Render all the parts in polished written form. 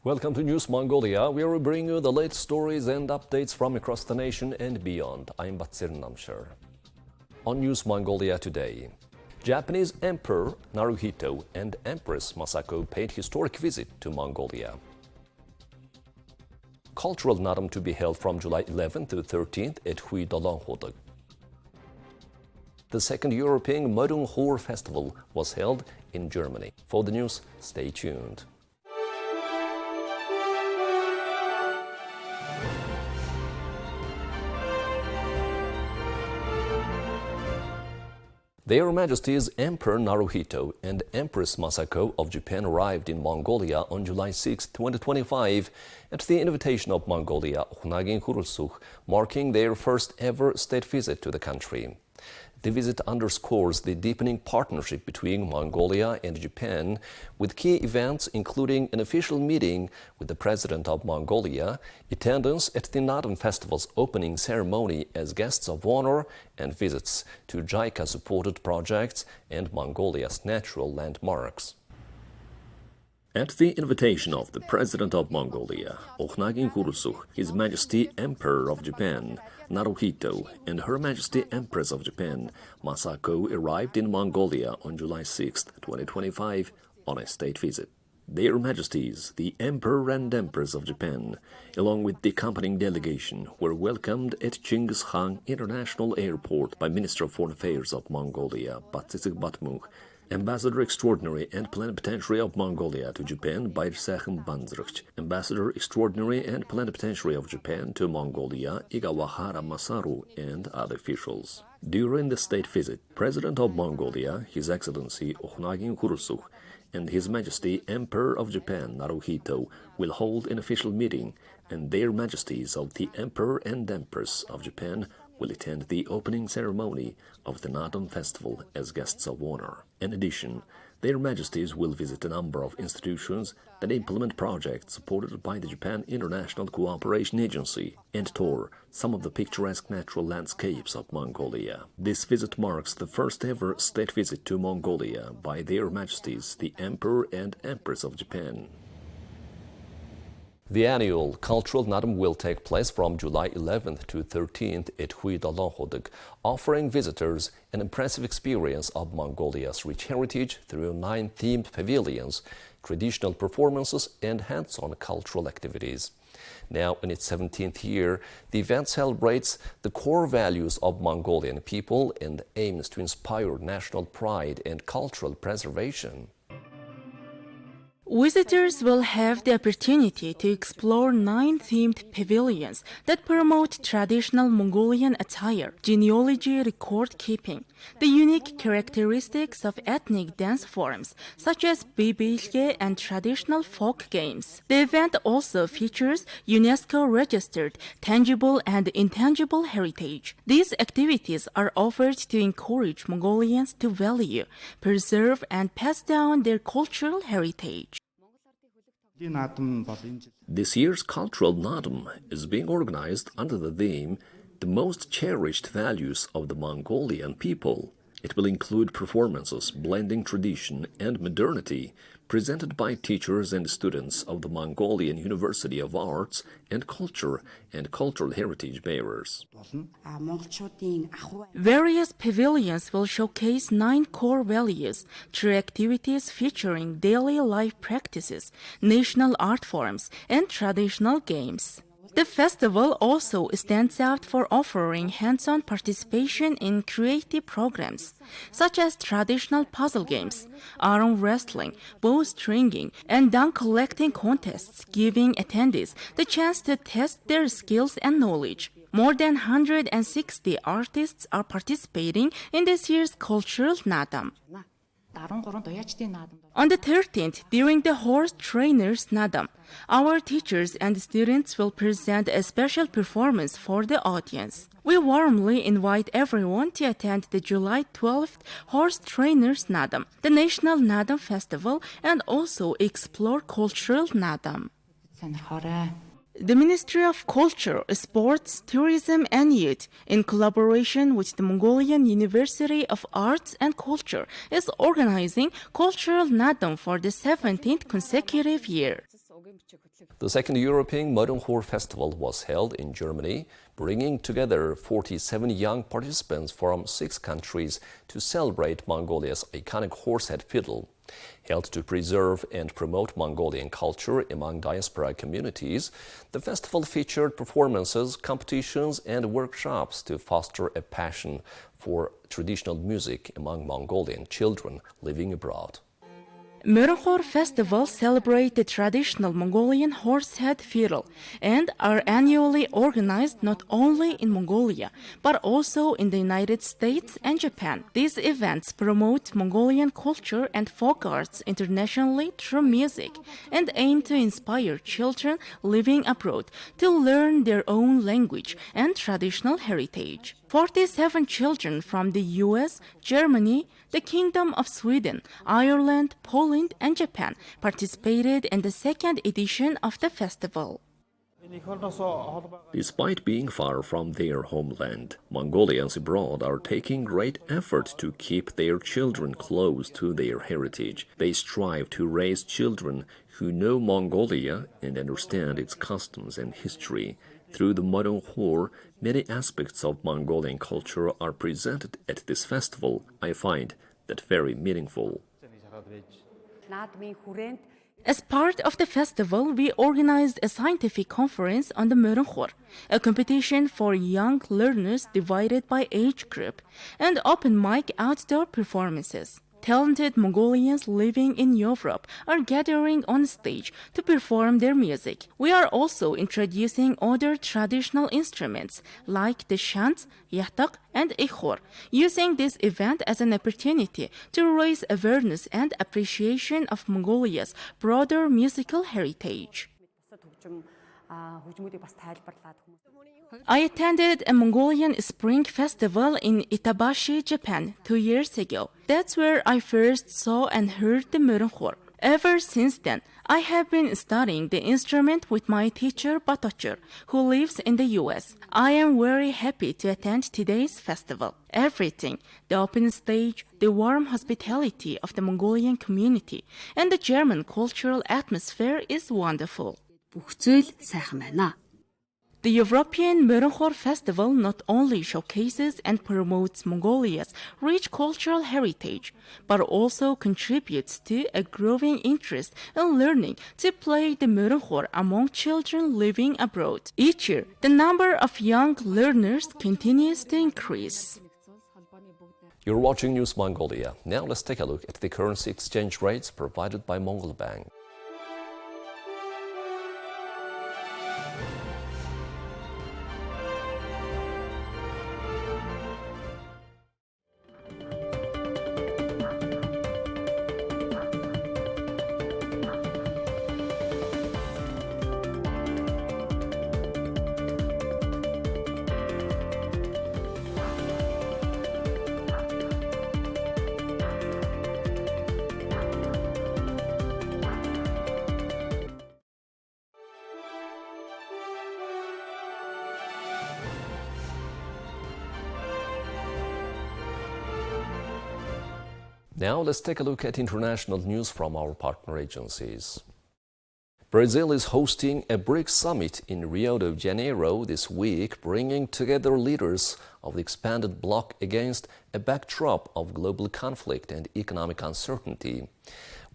Welcome to News Mongolia, where we bring you the latest stories and updates from across the nation and beyond. I'm Batsir Namshar. On News Mongolia today, Japanese Emperor Naruhito and Empress Masako paid historic visit to Mongolia. Cultural Nadam to be held from July 11th to 13th at Hui Dolonghodag. The second European Muror Festival was held in Germany. For the news, stay tuned. Their Majesties Emperor Naruhito and Empress Masako of Japan arrived in Mongolia on July 6, 2025 at the invitation of Mongolia marking their first ever state visit to the country. The visit underscores the deepening partnership between Mongolia and Japan, with key events including an official meeting with the President of Mongolia, attendance at the Nadam Festival's opening ceremony as guests of honor, and visits to JICA-supported projects and Mongolia's natural landmarks. At the invitation of the President of Mongolia, His Majesty Emperor of Japan, Naruhito, and Her Majesty Empress of Japan, Masako, arrived in Mongolia on July 6, 2025, on a state visit. Their Majesties, the Emperor and Empress of Japan, along with the accompanying delegation, were welcomed at Chinggis Khan International Airport by Minister of Foreign Affairs of Mongolia, Batsitsig Batmukh, Ambassador Extraordinary and Plenipotentiary of Mongolia to Japan, Bairsekhem Banzrukh, Ambassador Extraordinary and Plenipotentiary of Japan to Mongolia, Igawahara Masaru, and other officials. During the state visit, President of Mongolia, His Excellency Okhnagin Khurelsukh, and His Majesty Emperor of Japan, Naruhito, will hold an official meeting, and their Majesties of the Emperor and Empress of Japan will attend the opening ceremony of the Nadam Festival as guests of honor. In addition, their Majesties will visit a number of institutions that implement projects supported by the Japan International Cooperation Agency and tour some of the picturesque natural landscapes of Mongolia. This visit marks the first ever state visit to Mongolia by their Majesties, the Emperor and Empress of Japan. The annual Cultural Nadam will take place from July 11th to 13th at Hui Dolonghodag, offering visitors an impressive experience of Mongolia's rich heritage through 9 themed pavilions, traditional performances, and hands-on cultural activities. Now, in its 17th year, the event celebrates the core values of Mongolian people and aims to inspire national pride and cultural preservation. Visitors will have the opportunity to explore 9 themed pavilions that promote traditional Mongolian attire, genealogy record-keeping, the unique characteristics of ethnic dance forms such as bibilge and traditional folk games. The event also features UNESCO-registered tangible and intangible heritage. These activities are offered to encourage Mongolians to value, preserve, and pass down their cultural heritage. This year's Cultural Nadam is being organized under the theme The Most Cherished Values of the Mongolian People. It will include performances blending tradition and modernity, presented by teachers and students of the Mongolian University of Arts and Culture and cultural heritage bearers. Various pavilions will showcase 9 core values through activities featuring daily life practices, national art forms, and traditional games. The festival also stands out for offering hands-on participation in creative programs, such as traditional puzzle games, arm wrestling, bowstringing, and dung collecting contests, giving attendees the chance to test their skills and knowledge. More than 160 artists are participating in this year's Cultural Nadam. On the 13th, during the Horse Trainers Nadam, our teachers and students will present a special performance for the audience. We warmly invite everyone to attend the July 12th Horse Trainers Nadam, the National Nadam Festival, and also explore Cultural Nadam. The Ministry of Culture, Sports, Tourism and Youth, in collaboration with the Mongolian University of Arts and Culture, is organizing Cultural Nadam for the 17th consecutive year. The second European Muror Festival was held in Germany, bringing together 47 young participants from 6 countries to celebrate Mongolia's iconic horsehead fiddle. Held to preserve and promote Mongolian culture among diaspora communities, the festival featured performances, competitions, and workshops to foster a passion for traditional music among Mongolian children living abroad. Muror festivals celebrate the traditional Mongolian horsehead fiddle and are annually organized not only in Mongolia, but also in the United States and Japan. These events promote Mongolian culture and folk arts internationally through music and aim to inspire children living abroad to learn their own language and traditional heritage. 47 children from the US, Germany, the Kingdom of Sweden, Ireland, Poland, and Japan participated in the second edition of the festival. Despite being far from their homeland, Mongolians abroad are taking great effort to keep their children close to their heritage. They strive to raise children who know Mongolia and understand its customs and history. Through the Muror, many aspects of Mongolian culture are presented at this festival. I find that very meaningful. As part of the festival, we organized a scientific conference on the Muror, a competition for young learners divided by age group, and open mic outdoor performances. Talented Mongolians living in Europe are gathering on stage to perform their music. We are also introducing other traditional instruments like the shant, yatak, and ikhor, using this event as an opportunity to raise awareness and appreciation of Mongolia's broader musical heritage. I attended a Mongolian Spring Festival in Itabashi, Japan 2 years ago. That's where I first saw and heard the Muror. Ever since then, I have been studying the instrument with my teacher Batocher, who lives in the US. I am very happy to attend today's festival. Everything, the open stage, the warm hospitality of the Mongolian community, and the German cultural atmosphere is wonderful. The European Muror Festival not only showcases and promotes Mongolia's rich cultural heritage, but also contributes to a growing interest in learning to play the Muror among children living abroad. Each year, the number of young learners continues to increase. You're watching News Mongolia. Now let's take a look at the currency exchange rates provided by Mongol Bank. Now let's take a look at international news from our partner agencies. Brazil is hosting a BRICS summit in Rio de Janeiro this week, bringing together leaders of the expanded bloc against a backdrop of global conflict and economic uncertainty.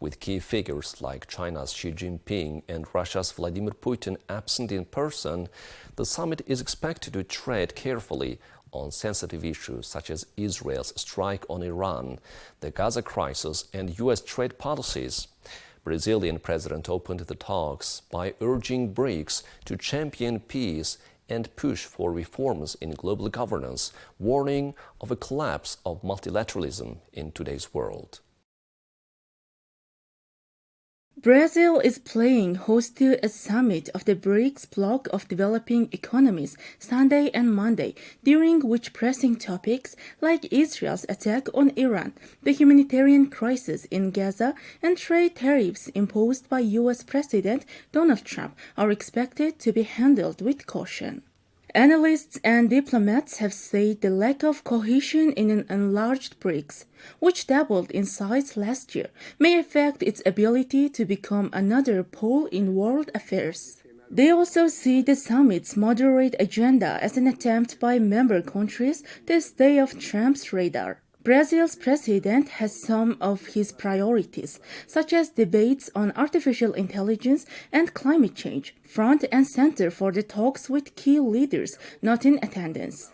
With key figures like China's Xi Jinping and Russia's Vladimir Putin absent in person, the summit is expected to tread carefully on sensitive issues such as Israel's strike on Iran, the Gaza crisis, and U.S. trade policies. Brazilian president opened the talks by urging BRICS to champion peace and push for reforms in global governance, warning of a collapse of multilateralism in today's world. Brazil is playing host to a summit of the BRICS bloc of developing economies Sunday and Monday, during which pressing topics like Israel's attack on Iran, the humanitarian crisis in Gaza, and trade tariffs imposed by U.S. President Donald Trump are expected to be handled with caution. Analysts and diplomats have said the lack of cohesion in an enlarged BRICS, which doubled in size last year, may affect its ability to become another pole in world affairs. They also see the summit's moderate agenda as an attempt by member countries to stay off Trump's radar. Brazil's president has some of his priorities, such as debates on artificial intelligence and climate change, front and center for the talks with key leaders not in attendance.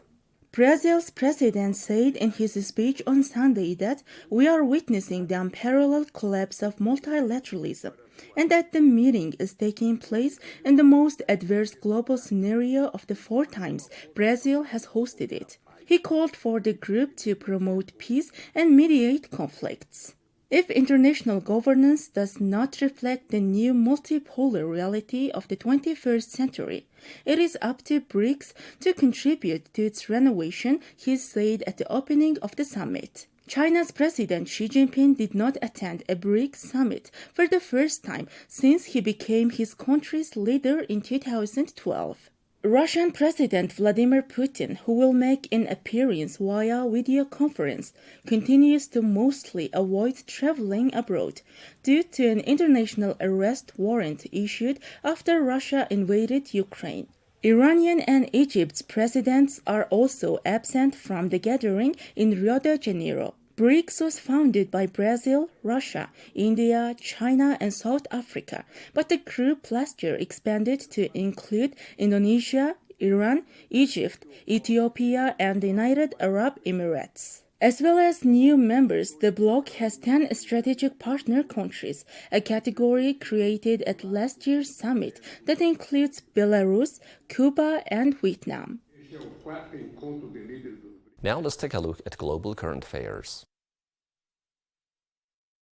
Brazil's president said in his speech on Sunday that we are witnessing the unparalleled collapse of multilateralism and that the meeting is taking place in the most adverse global scenario of the 4 times Brazil has hosted it. He called for the group to promote peace and mediate conflicts. If international governance does not reflect the new multipolar reality of the 21st century, it is up to BRICS to contribute to its renovation, he said at the opening of the summit. China's President Xi Jinping did not attend a BRICS summit for the first time since he became his country's leader in 2012. Russian President Vladimir Putin, who will make an appearance via video conference, continues to mostly avoid traveling abroad due to an international arrest warrant issued after Russia invaded Ukraine. Iranian and Egypt's presidents are also absent from the gathering in Rio de Janeiro. BRICS was founded by Brazil, Russia, India, China, and South Africa, but the group last year expanded to include Indonesia, Iran, Egypt, Ethiopia, and the United Arab Emirates. As well as new members, the bloc has 10 strategic partner countries, a category created at last year's summit that includes Belarus, Cuba, and Vietnam. Now let's take a look at global current affairs.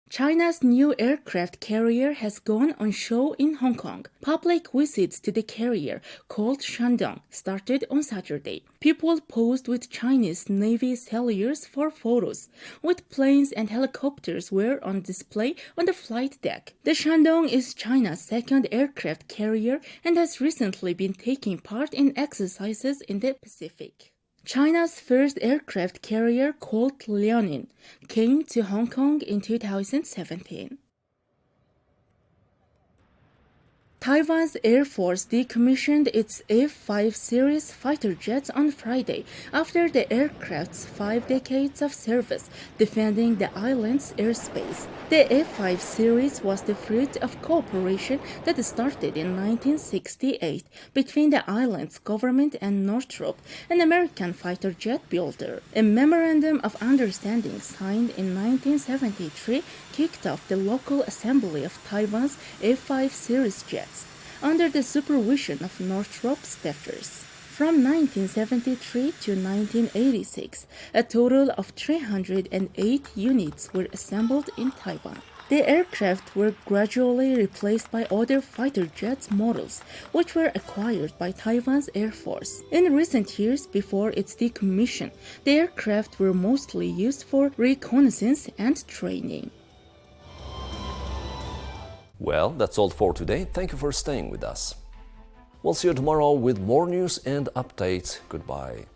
China's new aircraft carrier has gone on show in Hong Kong. Public visits to the carrier, called Shandong, started on Saturday. People posed with Chinese Navy sailors for photos, with planes and helicopters were on display on the flight deck. The Shandong is China's second aircraft carrier and has recently been taking part in exercises in the Pacific. China's first aircraft carrier, called Liaoning, came to Hong Kong in 2017. Taiwan's Air Force decommissioned its F-5 series fighter jets on Friday after the aircraft's 5 decades of service defending the island's airspace. The F-5 series was the fruit of cooperation that started in 1968 between the island's government and Northrop, an American fighter jet builder. A memorandum of understanding signed in 1973 kicked off the local assembly of Taiwan's F-5 series jets under the supervision of Northrop staffers. From 1973 to 1986, a total of 308 units were assembled in Taiwan. The aircraft were gradually replaced by other fighter jets models, which were acquired by Taiwan's Air Force. In recent years, before its decommission, the aircraft were mostly used for reconnaissance and training. Well, that's all for today. Thank you for staying with us. We'll see you tomorrow with more news and updates. Goodbye.